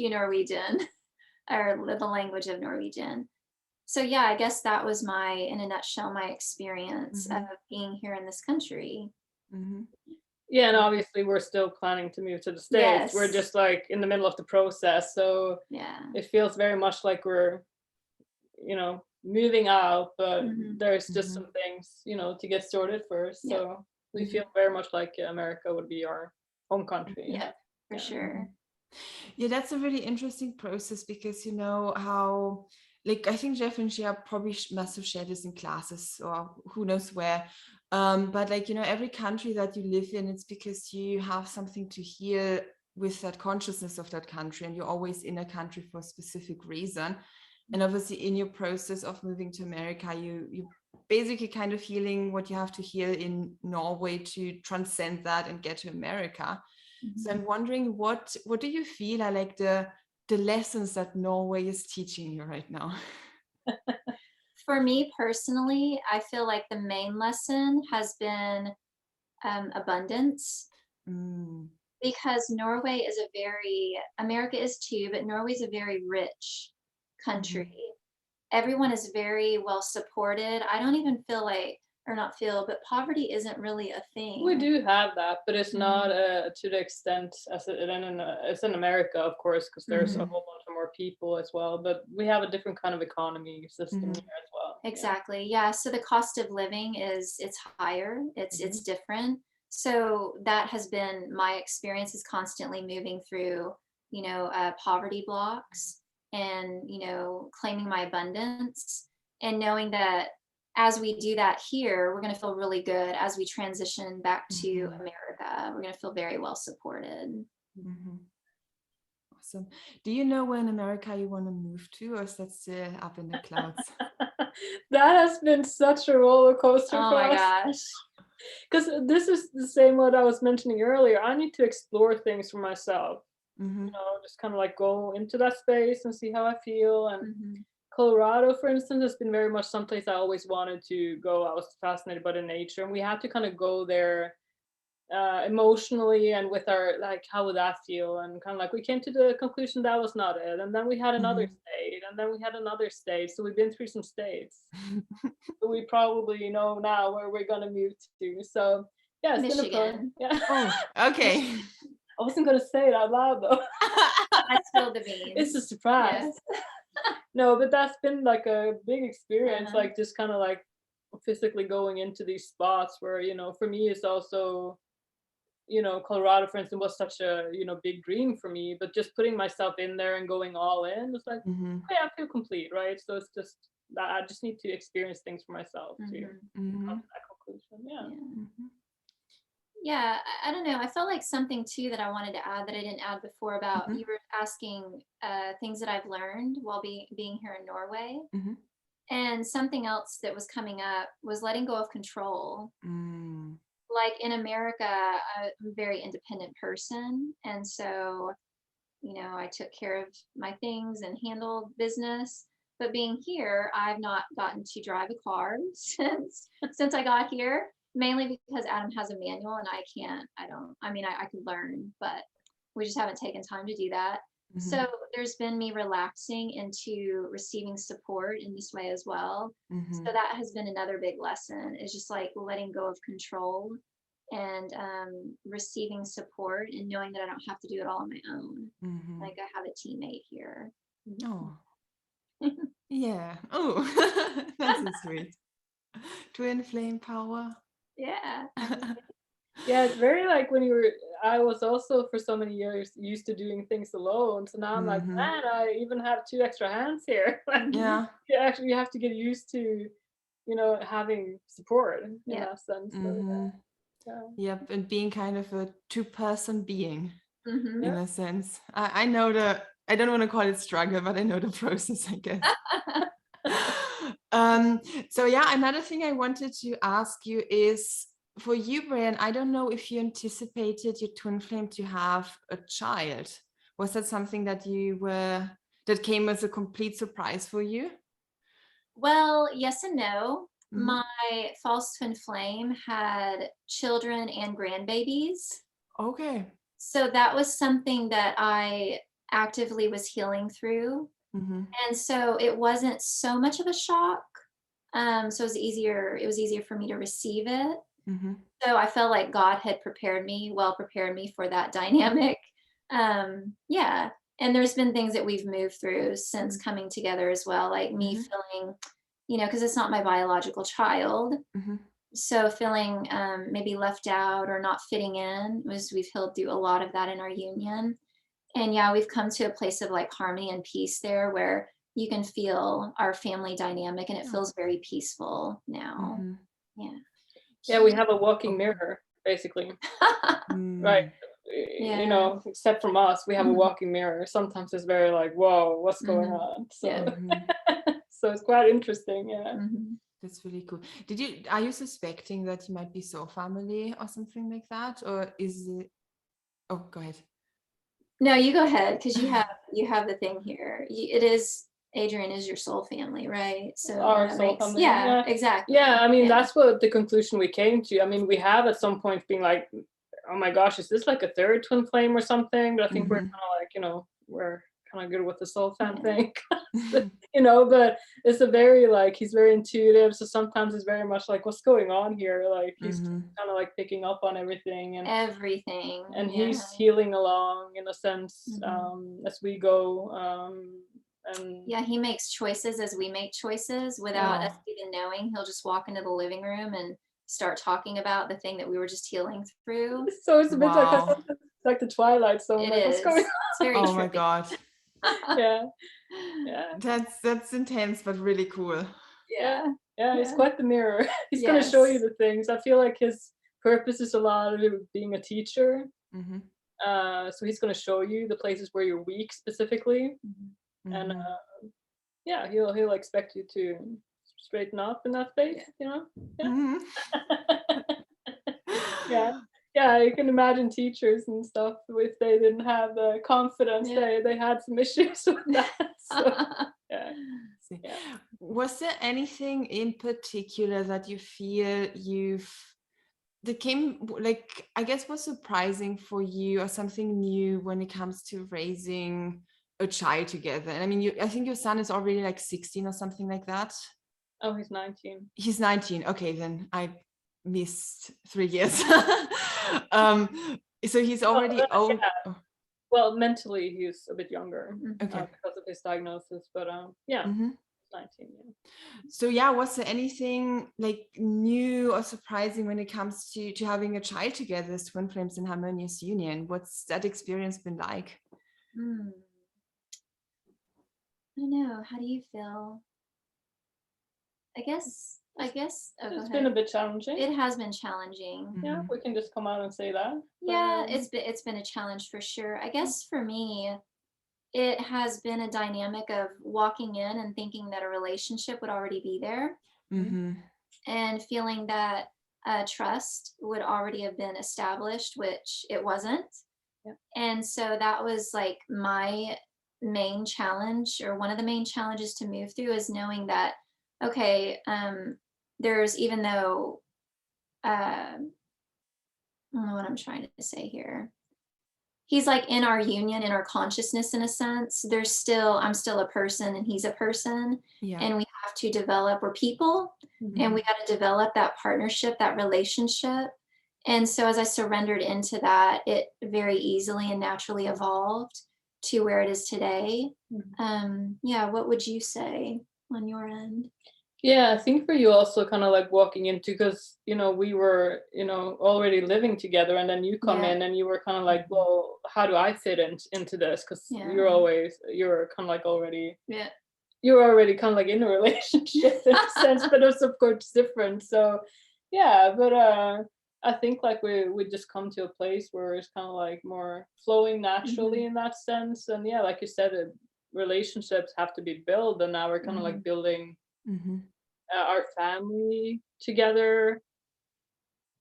Norwegian or the language of Norwegian. So yeah, I guess that was in a nutshell, my experience of being here in this country. Yeah, and obviously we're still planning to move to the States. Yes. We're just like in the middle of the process. So Yeah. it feels very much like we're, moving out, but there's just some things, to get sorted first. Yep. So we feel very much like America would be our home country. Yeah, for sure. Yeah, that's a really interesting process, because you know how, like, I think Jeff and Shea probably must have shared this in classes or who knows where. But like, every country that you live in, it's because you have something to heal with that consciousness of that country, and you're always in a country for a specific reason. And obviously in your process of moving to America, you basically kind of healing what you have to heal in Norway to transcend that and get to America. So I'm wondering, what do you feel are like the lessons that Norway is teaching you right now? For me personally, I feel like the main lesson has been abundance. Because Norway is America is too, but Norway is a very rich country. Everyone is very well supported. I don't even but poverty isn't really a thing. We do have that, but it's not to the extent as it's in America, of course, because there's a whole bunch of more people as well. But we have a different kind of economy system here as well. Exactly. Yeah. So the cost of living it's higher. It's different. So that has been my experience, is constantly moving through, poverty blocks, and, claiming my abundance, and knowing that as we do that here, we're going to feel really good. As we transition back to America, we're going to feel very well supported. Awesome. Do you know where in America you want to move to, or is that still up in the clouds? That has been such a roller coaster for us. Oh my gosh. Because this is the same what I was mentioning earlier. I need to explore things for myself. Just kind of like go into that space and see how I feel. And Colorado, for instance, has been very much someplace I always wanted to go. I was fascinated by the nature, and we had to kind of go there emotionally and with our, like, how would that feel? And kind of like we came to the conclusion that was not it. And then we had another state, and then we had another state. So we've been through some states. So we probably know now where we're gonna move to. So yeah, it's Michigan. been a fun. Yeah. Oh, okay. I wasn't gonna say it out loud though. I spilled the beans. It's a surprise. Yes. No, but that's been like a big experience, like just kind of like physically going into these spots where, for me it's also, Colorado, for instance, was such a, big dream for me, but just putting myself in there and going all in, it's like, okay, I feel complete, right? So it's just that I just need to experience things for myself to come to that conclusion. Yeah, I don't know. I felt like something too that I wanted to add that I didn't add before about, you were asking things that I've learned while being here in Norway. And something else that was coming up was letting go of control. Like in America, I'm a very independent person. And so, I took care of my things and handled business. But being here, I've not gotten to drive a car since I got here. Mainly because Adam has a manual and I could learn, but we just haven't taken time to do that. So there's been me relaxing into receiving support in this way as well. So that has been another big lesson, is just like letting go of control and receiving support and knowing that I don't have to do it all on my own. Like I have a teammate here. Oh, yeah. Oh, that's so sweet. Twin flame power. Yeah. Yeah, it's very like when I was also for so many years used to doing things alone. So now I'm like, man, I even have 2 extra hands here. Like, Yeah. you have to get used to, having support in that sense. So, Yep, and being kind of a two-person being in Yeah. a sense. I know I don't want to call it struggle, but I know the process, I guess. So yeah, another thing I wanted to ask you is, for you, Breann, I don't know if you anticipated your twin flame to have a child. Was that something that that came as a complete surprise for you? Well, yes and no. My false twin flame had children and grandbabies. Okay. So that was something that I actively was healing through. And so it wasn't so much of a shock. So it was easier for me to receive it. So I felt like God had prepared me for that dynamic. Yeah. And there's been things that we've moved through since coming together as well, like me feeling, because it's not my biological child. So feeling maybe left out or not fitting in, we've healed through a lot of that in our union. And yeah, we've come to a place of like harmony and peace there, where you can feel our family dynamic, and it feels very peaceful now. Yeah. Yeah, we have a walking mirror, basically. Right. Except from us, we have a walking mirror. Sometimes it's very like, whoa, what's going on? So, so it's quite interesting. Yeah. That's really cool. Are you suspecting that you might be soul family or something like that? Or is it, oh, go ahead. No, you go ahead, because you have the thing here. It is, Adrian is your soul family, right? So our soul family. Yeah, exactly. Yeah, I mean, that's what the conclusion we came to. I mean, we have at some point been like, oh my gosh, is this like a third twin flame or something? But I think we're kind of like, we're kind of good with the soul fam thing. But it's a very like, he's very intuitive. So sometimes it's very much like, what's going on here? Like he's kind of like picking up on everything and he's healing along in a sense as we go. And yeah, he makes choices as we make choices without us even knowing. He'll just walk into the living room and start talking about the thing that we were just healing through. So it's a bit like the Twilight Zone. It like, is. What's going on? It's very oh trippy. my God. Yeah. That's intense, but really cool. Yeah, he's quite the mirror. He's going to show you the things. I feel like his purpose is a lot of it being a teacher. So he's going to show you the places where you're weak specifically. And he'll expect you to straighten up in that space, Yeah, you can imagine teachers and stuff, if they didn't have the confidence, they had some issues with that. So, Was there anything in particular that you feel that came, like, I guess, was surprising for you, or something new when it comes to raising a child together? And I mean, I think your son is already like 16 or something like that. Oh, he's 19. He's 19. Okay, then I missed 3 years. So he's already old. Yeah. Well, mentally he's a bit younger because of his diagnosis, but 19. So was there anything like new or surprising when it comes to having a child together as twin flames in Harmonious Union? What's that experience been like? I don't know. How do you feel? I guess it's been a bit challenging. It has been challenging. Yeah, we can just come out and say that. Yeah, it's been a challenge for sure. I guess for me, it has been a dynamic of walking in and thinking that a relationship would already be there, and feeling that trust would already have been established, which it wasn't. And so that was like my main challenge, or one of the main challenges to move through, is knowing that, okay, there's, even though I don't know what I'm trying to say here. he's like in our union, in our consciousness, in a sense. I'm still a person and he's a person. Yeah. And we have to develop, we're people, and we got to develop that partnership, that relationship. And so as I surrendered into that, it very easily and naturally evolved to where it is today. Yeah, what would you say on your end? Yeah, I think for you also kind of like walking into, because we were already living together, and then you come in and you were kind of like, well, how do I fit into this? Because you're kind of like already you're already kind of like in a relationship in a sense, but it's of course different. So yeah, but I think like we just come to a place where it's kind of like more flowing naturally in that sense. And yeah, like you said, relationships have to be built, and now we're kind of like building our family together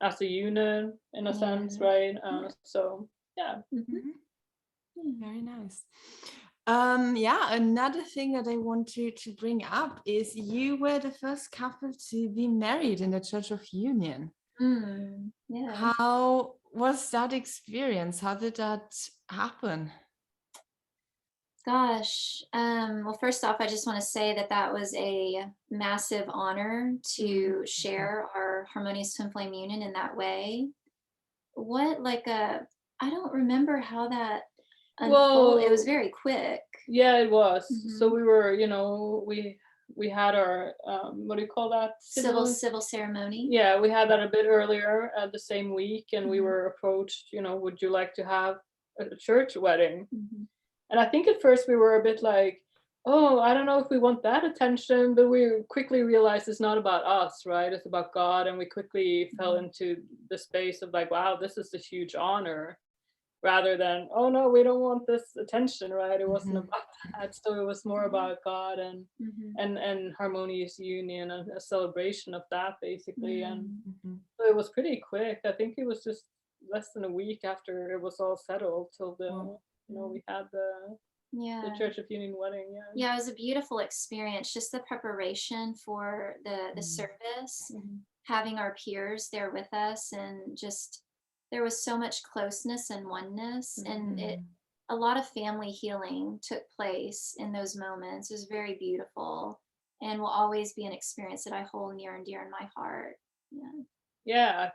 as a unit in a sense, right? So yeah. Very nice. Another thing that I want to bring up is you were the first couple to be married in the Church of Union. How was that experience? How did that happen? Gosh, well, first off, I just want to say that was a massive honor to share our Harmonious Twin Flame Union in that way. I don't remember how that unfolded. It was very quick. Yeah, it was. So we were, we had our what do you call that? Civil ceremony. Yeah, we had that a bit earlier the same week, and we were approached, would you like to have a church wedding? And I think at first we were a bit like, oh, I don't know if we want that attention, but we quickly realized it's not about us, right? It's about God. And we quickly fell into the space of like, wow, this is a huge honor, rather than, oh no, we don't want this attention, right? It wasn't about that. So it was more about God and harmonious union, and a celebration of that basically. And so it was pretty quick. I think it was just less than a week after it was all settled till we had the Church of Union wedding. Yeah, it was a beautiful experience. Just the preparation for the service, having our peers there with us, and just there was so much closeness and oneness, and a lot of family healing took place in those moments. It was very beautiful, and will always be an experience that I hold near and dear in my heart. Yeah, I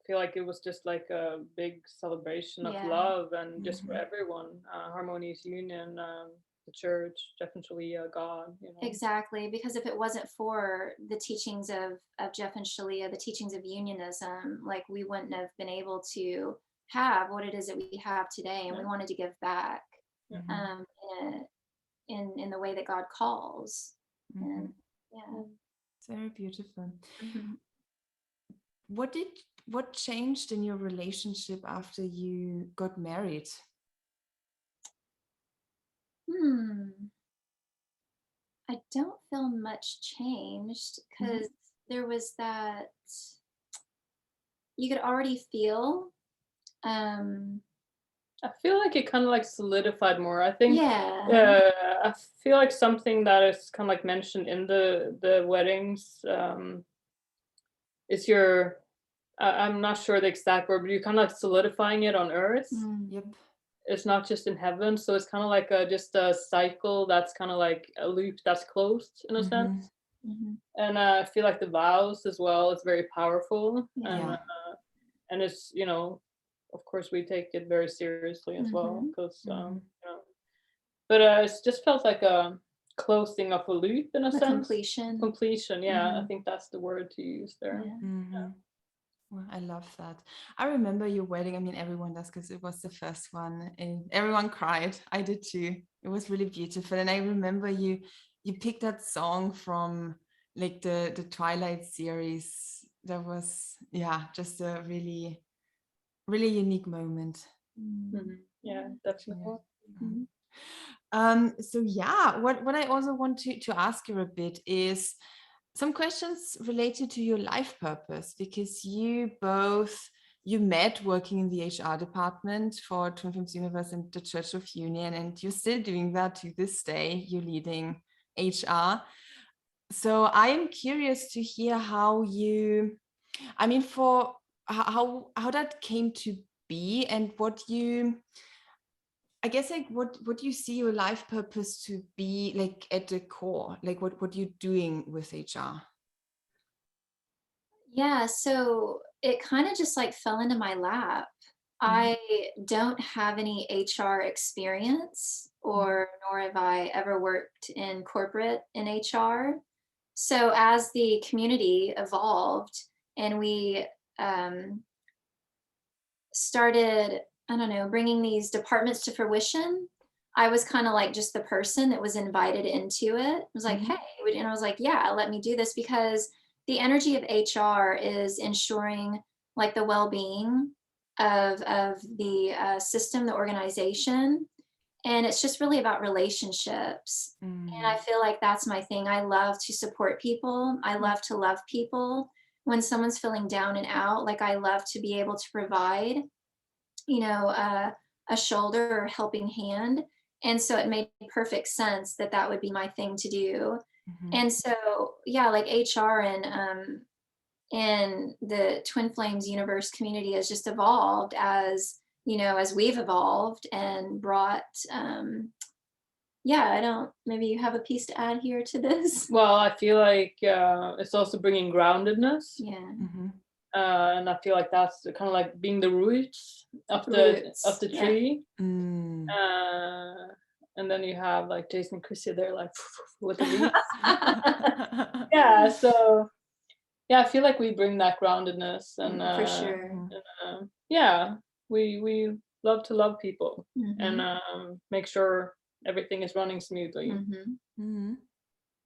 feel like it was just like a big celebration of love, and just for everyone, harmonious union, the church, definitely God. Exactly, because if it wasn't for the teachings of Jeff and Shalia, the teachings of unionism, like we wouldn't have been able to have what it is that we have today, and we wanted to give back in the way that God calls. And it's very beautiful. What changed in your relationship after you got married? I don't feel much changed, because there was that, you could already feel. I feel like it kind of like solidified more. I think I feel like something that is kind of like mentioned in the weddings is your I'm not sure the exact word, but you're kind of like solidifying it on earth. It's not just in heaven, so it's kind of like just a cycle that's kind of like a loop that's closed in a sense. And I feel like the vows as well is very powerful, and it's of course we take it very seriously as well, because but it's just felt like a closing of a loop in a sense. Completion, I think that's the word to use there. Well, I love that. I remember your wedding. I mean, everyone does, because it was the first one, and everyone cried. I did too. It was really beautiful. And I remember you picked that song from like the Twilight series. That was just a really, really unique moment. Yeah, definitely. So what I also want to ask you a bit is some questions related to your life purpose, because you met working in the HR department for Twin Flames Universe and the Church of Union, and you're still doing that to this day. You're leading HR. So I am curious to hear how that came to be, and what you I guess like what you see your life purpose to be like at the core, like what you're doing with HR. Yeah, so it kind of just like fell into my lap. I don't have any HR experience, or nor have I ever worked in corporate in HR. So as the community evolved and we started, I don't know, bringing these departments to fruition, I was kind of like just the person that was invited into it. I was like, hey, and I was like, yeah, let me do this, because the energy of HR is ensuring like the well-being of the system, the organization. And it's just really about relationships. And I feel like that's my thing. I love to support people. I love to love people. When someone's feeling down and out, like I love to be able to provide, you know, a shoulder or helping hand. And so it made perfect sense that that would be my thing to do. And so, yeah, like HR and the Twin Flames universe community has just evolved as, you know, as we've evolved and brought, yeah, I don't, maybe you have a piece to add here to this. Well, I feel like it's also bringing groundedness. Yeah. And I feel like that's kind of like being the roots of the tree. And then you have like Jason and Chrissy there like with the leaves. Yeah, so yeah, I feel like we bring that groundedness, and for sure. Yeah, we love to love people and make sure everything is running smoothly.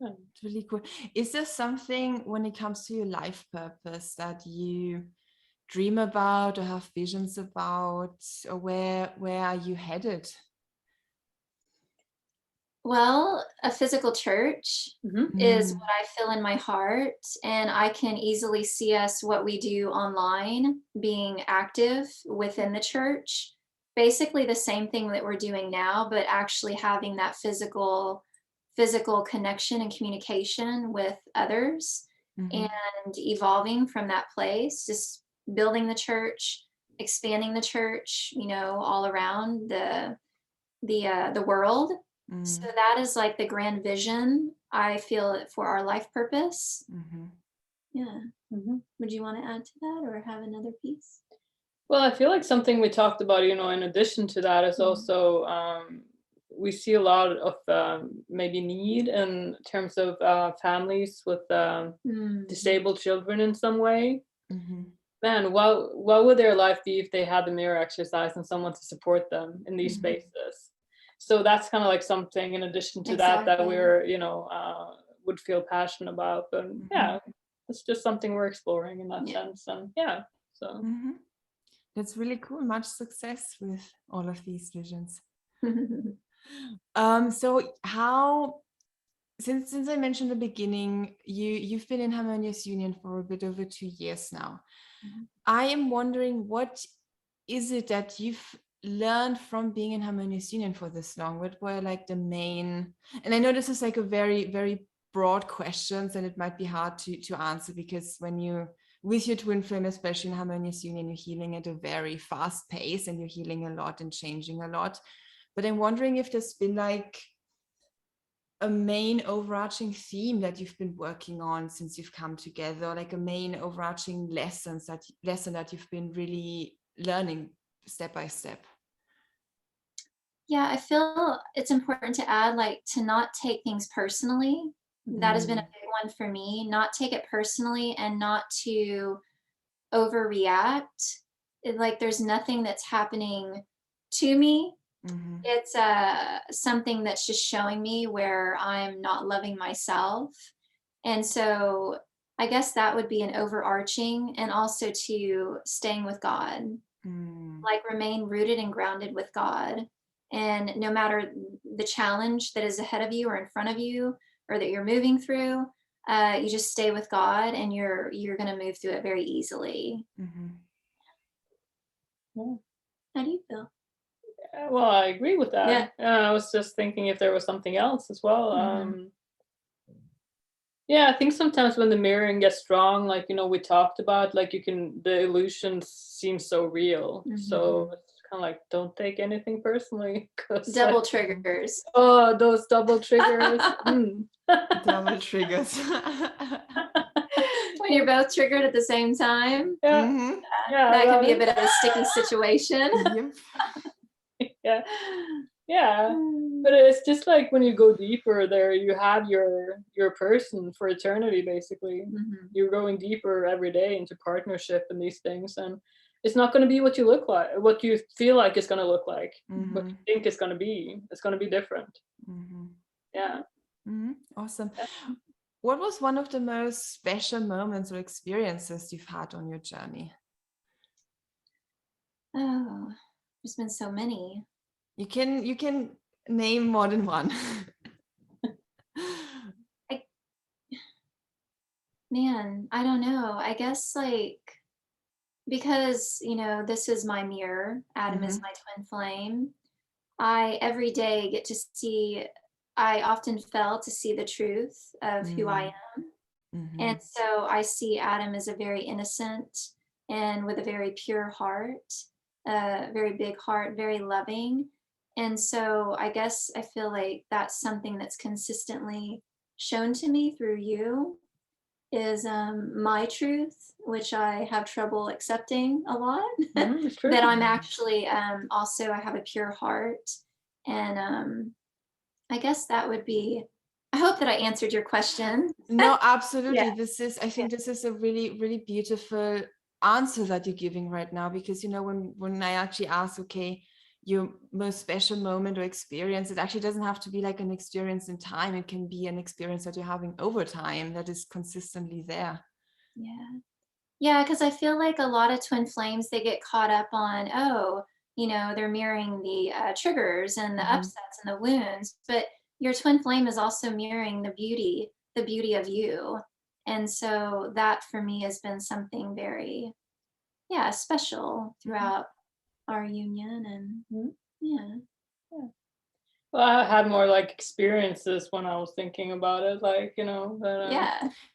It's really cool. Is there something when it comes to your life purpose that you dream about or have visions about, or where are you headed? Well, a physical church is what I feel in my heart, and I can easily see us, what we do online, being active within the church. Basically the same thing that we're doing now, but actually having that physical connection and communication with others, and evolving from that place, just building the church, expanding the church, you know, all around the world. So that is like the grand vision, I feel, for our life purpose. Yeah. Would you want to add to that or have another piece? Well, I feel like something we talked about, you know, in addition to that is also we see a lot of maybe need in terms of families with disabled children in some way. Man, what would their life be if they had the mirror exercise and someone to support them in these spaces? So that's kind of like something in addition to that we're, you know, would feel passionate about. But yeah, it's just something we're exploring in that sense. And yeah, so. That's really cool. Much success with all of these visions. So how, since I mentioned in the beginning, you've been in Harmonious Union for a bit over 2 years now. I am wondering, what is it that you've learned from being in Harmonious Union for this long? What were like the main, and I know this is like a very, very broad questions, and it might be hard to answer, because when you, with your twin flame, especially in Harmonious Union, you're healing at a very fast pace and you're healing a lot and changing a lot. But I'm wondering if there's been like a main overarching theme that you've been working on since you've come together, like a main overarching lesson that you've been really learning step by step. Yeah, I feel it's important to add, like, to not take things personally. That has been a big one for me. Not take it personally and not to overreact. Like, there's nothing that's happening to me. It's something that's just showing me where I'm not loving myself. And so I guess that would be an overarching, and also to staying with God, like remain rooted and grounded with God. And no matter the challenge that is ahead of you or in front of you, or that you're moving through, you just stay with God, and you're going to move through it very easily. How do you feel? Well, I agree with that. I was just thinking if there was something else as well. Yeah, I think sometimes when the mirroring gets strong, like, you know, we talked about, like, the illusions seem so real. So it's kind of like, don't take anything personally. Double triggers. Oh, those double triggers. Double triggers. When you're both triggered at the same time. Yeah. Mm-hmm. Yeah, that can be a bit of a sticky situation. Yep. Yeah. Yeah. But it's just like when you go deeper there, you have your person for eternity, basically. You're going deeper every day into partnership and these things, and it's not going to be what you look like, what you feel like it's going to look like, what you think it's going to be. It's going to be different. Yeah. Awesome. What was one of the most special moments or experiences you've had on your journey? Oh, there's been so many. You can name more than one. I don't know. I guess like, because, you know, this is my mirror. Adam is my twin flame. I every day get to see, I often fail to see the truth of who I am. And so I see Adam as a very innocent and with a very pure heart, very big heart, very loving. And so I guess I feel like that's something that's consistently shown to me through you, is my truth, which I have trouble accepting a lot. That I'm actually also, I have a pure heart. And I guess that would be, I hope that I answered your question. No, absolutely. Yeah. I think this is a really, really beautiful answer that you're giving right now, because, you know, when I actually ask, okay, your most special moment or experience, it actually doesn't have to be like an experience in time. It can be an experience that you're having over time that is consistently there. Yeah, because I feel like a lot of twin flames, they get caught up on, oh, you know, they're mirroring the triggers and the upsets and the wounds, but your twin flame is also mirroring the beauty of you. And so that for me has been something very, special throughout our union. And Well, I had more like experiences when I was thinking about it, like, you know. But,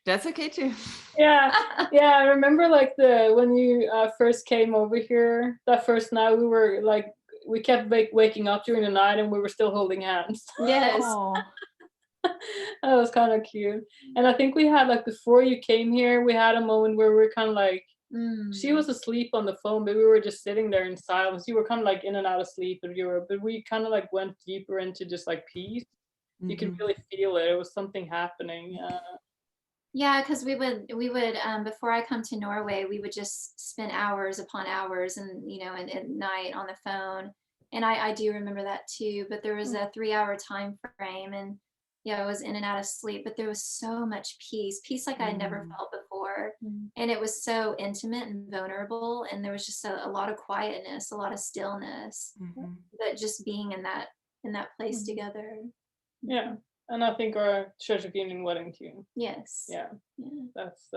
that's okay too. Yeah, I remember like when you first came over here that first night, we were like, we kept waking up during the night and we were still holding hands. Yes. That was kind of cute. And I think we had, like, before you came here, we had a moment where we were kind of like, she was asleep on the phone, but we were just sitting there in silence. You were kind of like in and out of sleep, but we kind of like went deeper into just like peace. You can really feel it. It was something happening. Yeah, because we would before I come to Norway, we would just spend hours upon hours and, you know, and at night on the phone. And I do remember that too, but there was a 3-hour time frame, and I was in and out of sleep, but there was so much peace like I had never felt before. And it was so intimate and vulnerable, and there was just a lot of quietness, a lot of stillness, but just being in that place together. Yeah. And I think our Church of Union wedding too. Yes. Yeah. That's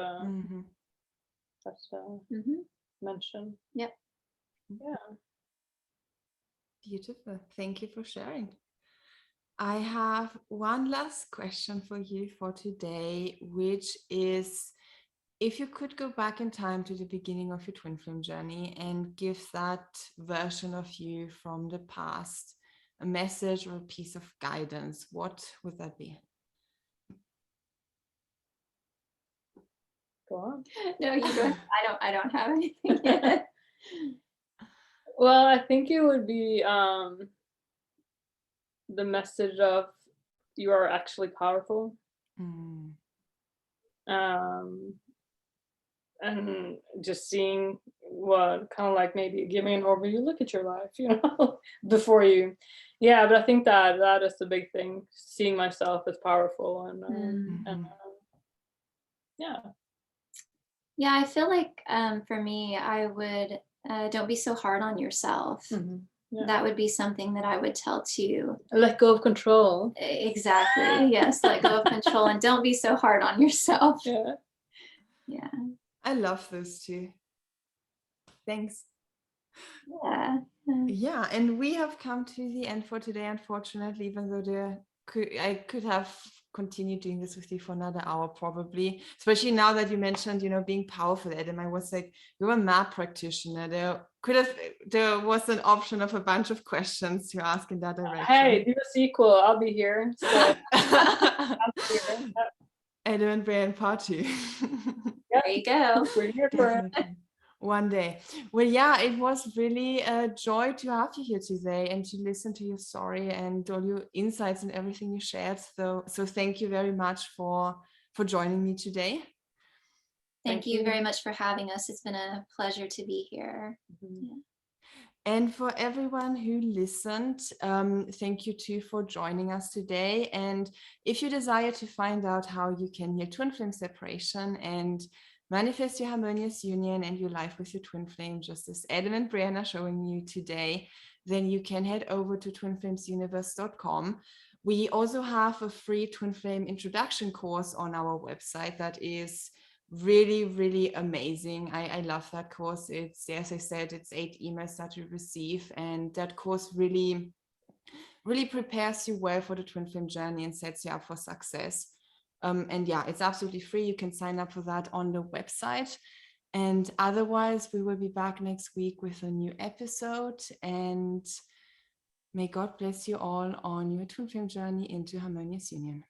mentioned. Yep. Yeah. Beautiful. Thank you for sharing. I have one last question for you for today, which is, if you could go back in time to the beginning of your twin flame journey and give that version of you from the past a message or a piece of guidance, what would that be? Go on. No, you go. I don't have anything yet. Well, I think it would be the message of you are actually powerful. And just seeing what kind of like maybe giving an overview look at your life, you know, before you. Yeah, but I think that is the big thing, seeing myself as powerful and Yeah, I feel like for me, I would don't be so hard on yourself. That would be something that I would tell to let go of control. Exactly. Yes, let go of control and don't be so hard on yourself. Yeah. I love those two. Thanks. Yeah. And we have come to the end for today, unfortunately, even though I could have continue doing this with you for another hour, probably, especially now that you mentioned, you know, being powerful, Adam. I was like, you're a map practitioner. There was an option of a bunch of questions to ask in that direction. Hey, do a sequel. I'll be here. So Adam and Breann part 2. There you go. We're here for it. One day. Well, yeah, it was really a joy to have you here today and to listen to your story and all your insights and everything you shared. So thank you very much for joining me today. Thank you very much for having us. It's been a pleasure to be here. Yeah. And for everyone who listened, thank you too for joining us today. And if you desire to find out how you can heal twin flame separation and manifest your harmonious union and your life with your twin flame, just as Adam and Breann are showing you today, then you can head over to twinflamesuniverse.com. We also have a free twin flame introduction course on our website that is really, really amazing. I love that course. It's, as I said, it's 8 emails that you receive, and that course really prepares you well for the twin flame journey and sets you up for success. And yeah, it's absolutely free. You can sign up for that on the website. And otherwise, we will be back next week with a new episode. And may God bless you all on your twin flame journey into harmonious union.